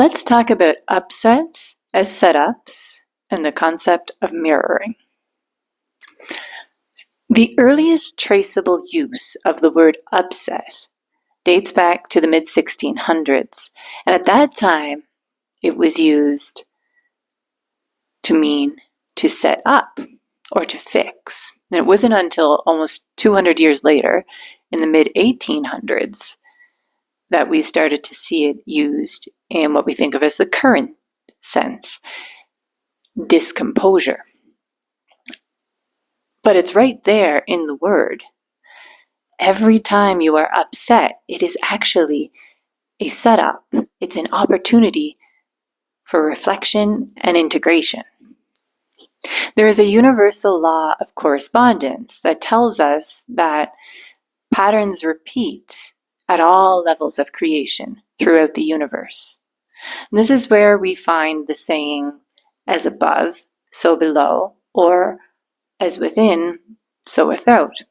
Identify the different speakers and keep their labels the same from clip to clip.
Speaker 1: Let's talk about upsets as setups and the concept of mirroring. The earliest traceable use of the word upset dates back to the mid-1600s, and at that time it was used to mean to set up or to fix. And it wasn't until almost 200 years later, in the mid-1800s, that we started to see it used in what we think of as the current sense, discomposure. But it's right there in the word. Every time you are upset, it is actually a setup. It's an opportunity for reflection and integration. There is a universal law of correspondence that tells us that patterns repeat at all levels of creation throughout the universe. And this is where we find the saying, as above, so below, or as within, so without.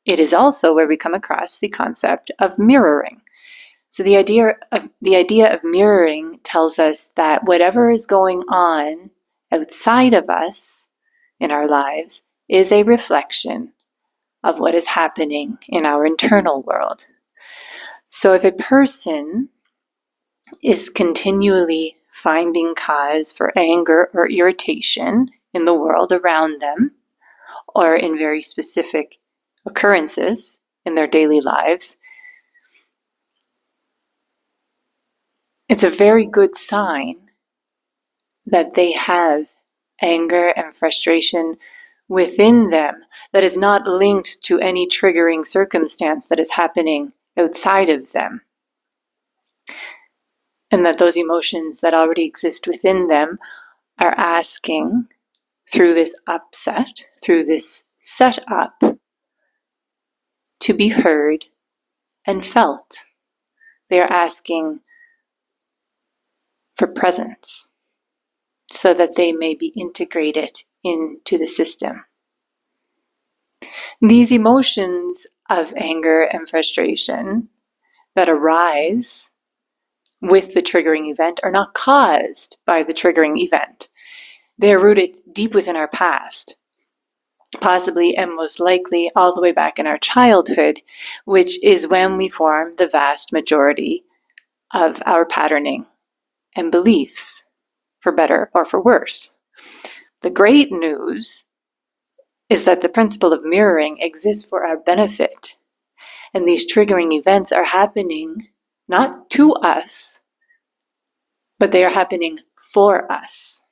Speaker 1: It is also where we come across the concept of mirroring. So the idea of mirroring tells us that whatever is going on outside of us in our lives is a reflection of what is happening in our internal world. So if a person is continually finding cause for anger or irritation in the world around them, or in very specific occurrences in their daily lives, it's a very good sign that they have anger and frustration within them that is not linked to any triggering circumstance that is happening outside of them. And that those emotions that already exist within them are asking, through this upset, through this setup, to be heard and felt. They are asking for presence so that they may be integrated into the system. These emotions of anger and frustration that arise with the triggering event are not caused by the triggering event. They are rooted deep within our past, possibly and most likely all the way back in our childhood, which is when we form the vast majority of our patterning and beliefs, for better or for worse. The great news is that the principle of mirroring exists for our benefit, and these triggering events are happening not to us, but they are happening for us.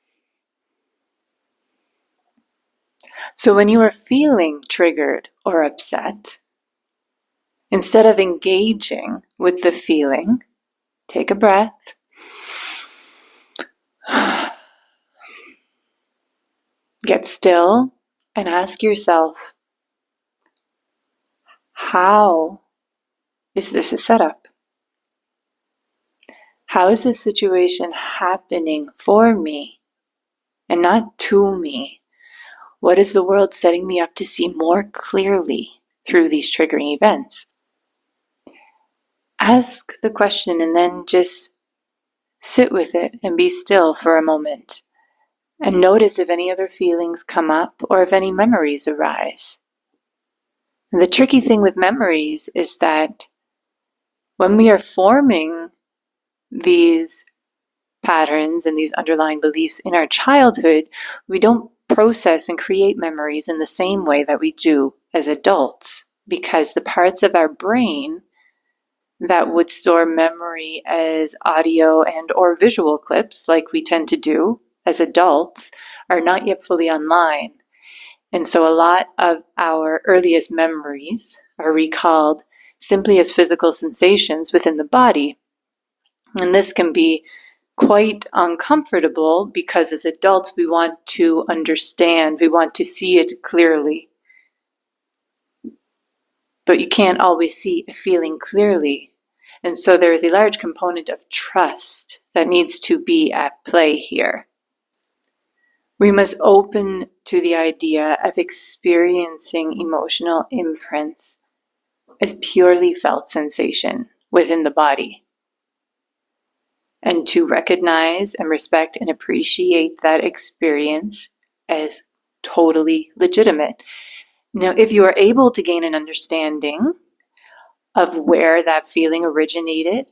Speaker 1: So when you are feeling triggered or upset, instead of engaging with the feeling, take a breath. Get still and ask yourself, how is this a setup? How is this situation happening for me and not to me? What is the world setting me up to see more clearly through these triggering events? Ask the question and then just sit with it and be still for a moment. And notice if any other feelings come up or if any memories arise. And the tricky thing with memories is that when we are forming these patterns and these underlying beliefs in our childhood, we don't process and create memories in the same way that we do as adults, because the parts of our brain that would store memory as audio and or visual clips, like we tend to do as adults, are not yet fully online. And so a lot of our earliest memories are recalled simply as physical sensations within the body. And this can be quite uncomfortable because as adults we want to understand, we want to see it clearly. But you can't always see a feeling clearly. And so there is a large component of trust that needs to be at play here. We must open to the idea of experiencing emotional imprints as purely felt sensation within the body. and to recognize and respect and appreciate that experience as totally legitimate. Now, if you are able to gain an understanding of where that feeling originated,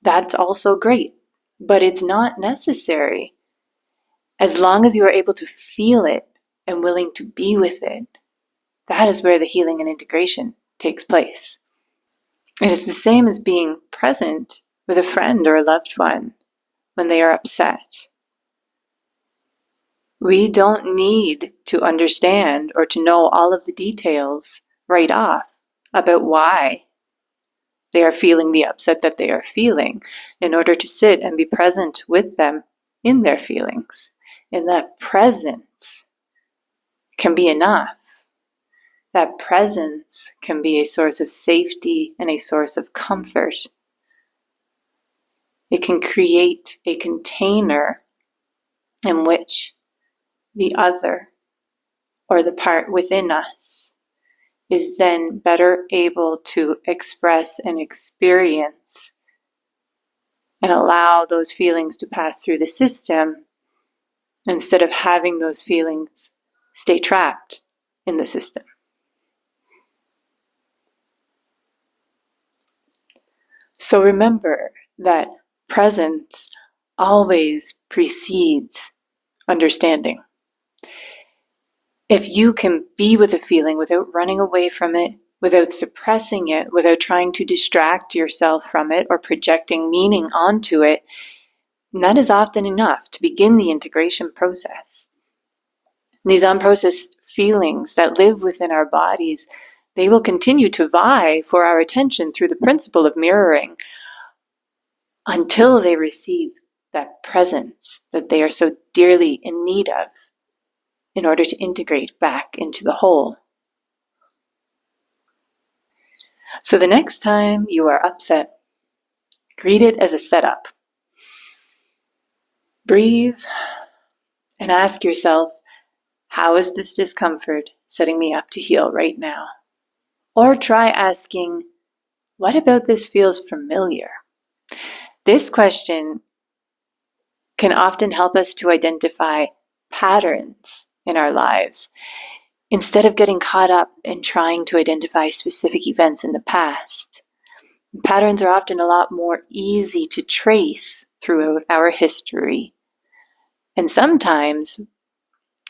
Speaker 1: that's also great, but it's not necessary. As long as you are able to feel it and willing to be with it, that is where the healing and integration takes place. It is the same as being present with a friend or a loved one when they are upset. We don't need to understand or to know all of the details right off about why they are feeling the upset that they are feeling in order to sit and be present with them in their feelings. And that presence can be enough. That presence can be a source of safety and a source of comfort. It can create a container in which the other, or the part within us, is then better able to express and experience and allow those feelings to pass through the system instead of having those feelings stay trapped in the system. So remember that presence always precedes understanding. If you can be with a feeling without running away from it, without suppressing it, without trying to distract yourself from it or projecting meaning onto it, that is often enough to begin the integration process. These unprocessed feelings that live within our bodies, they will continue to vie for our attention through the principle of mirroring until they receive that presence that they are so dearly in need of in order to integrate back into the whole. So the next time you are upset, greet it as a setup. Breathe and ask yourself, how is this discomfort setting me up to heal right now? Or try asking, what about this feels familiar? This question can often help us to identify patterns in our lives instead of getting caught up in trying to identify specific events in the past. Patterns are often a lot more easy to trace throughout our history. And sometimes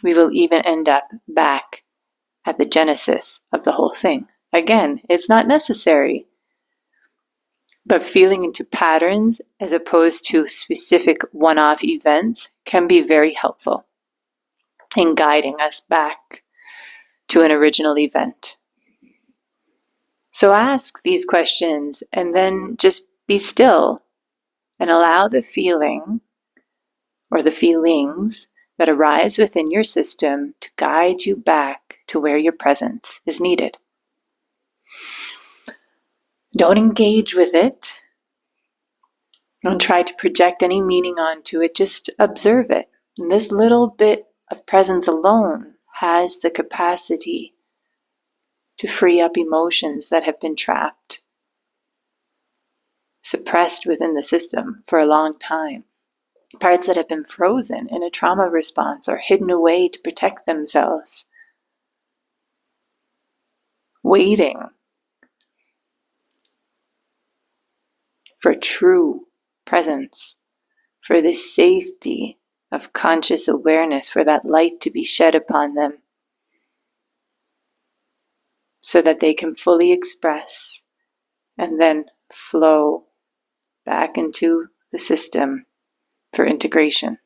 Speaker 1: we will even end up back at the genesis of the whole thing. Again, it's not necessary. But feeling into patterns as opposed to specific one-off events can be very helpful in guiding us back to an original event. So ask these questions and then just be still and allow the feeling or the feelings that arise within your system to guide you back to where your presence is needed. Don't engage with it. Don't try to project any meaning onto it. Just observe it. And this little bit of presence alone has the capacity to free up emotions that have been trapped, suppressed within the system for a long time. Parts that have been frozen in a trauma response or hidden away to protect themselves, waiting for true presence, for this safety of conscious awareness, for that light to be shed upon them so that they can fully express and then flow back into the system for integration.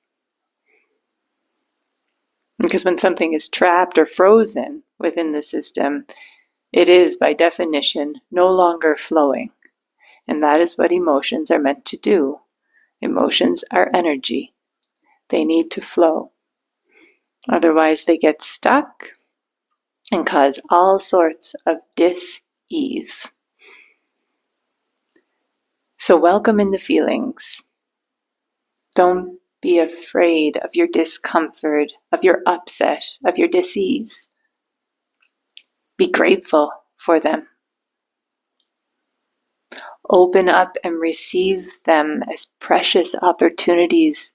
Speaker 1: Because when something is trapped or frozen within the system, it is by definition no longer flowing. And that is what emotions are meant to do. Emotions are energy. They need to flow. Otherwise, they get stuck and cause all sorts of dis-ease. So welcome in the feelings. Don't be afraid of your discomfort, of your upset, of your dis-ease. Be grateful for them. Open up and receive them as precious opportunities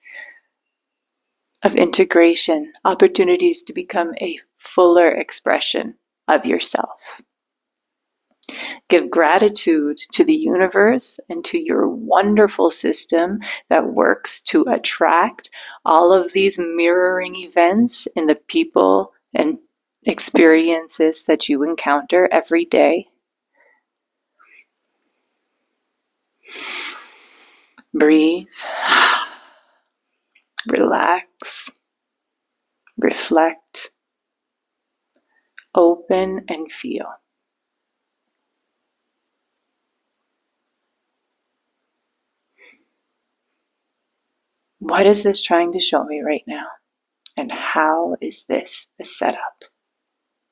Speaker 1: of integration, opportunities to become a fuller expression of yourself. Give gratitude to the universe and to your wonderful system that works to attract all of these mirroring events in the people and experiences that you encounter every day. Breathe, relax, reflect, open, and feel. What is this trying to show me right now? And how is this a setup?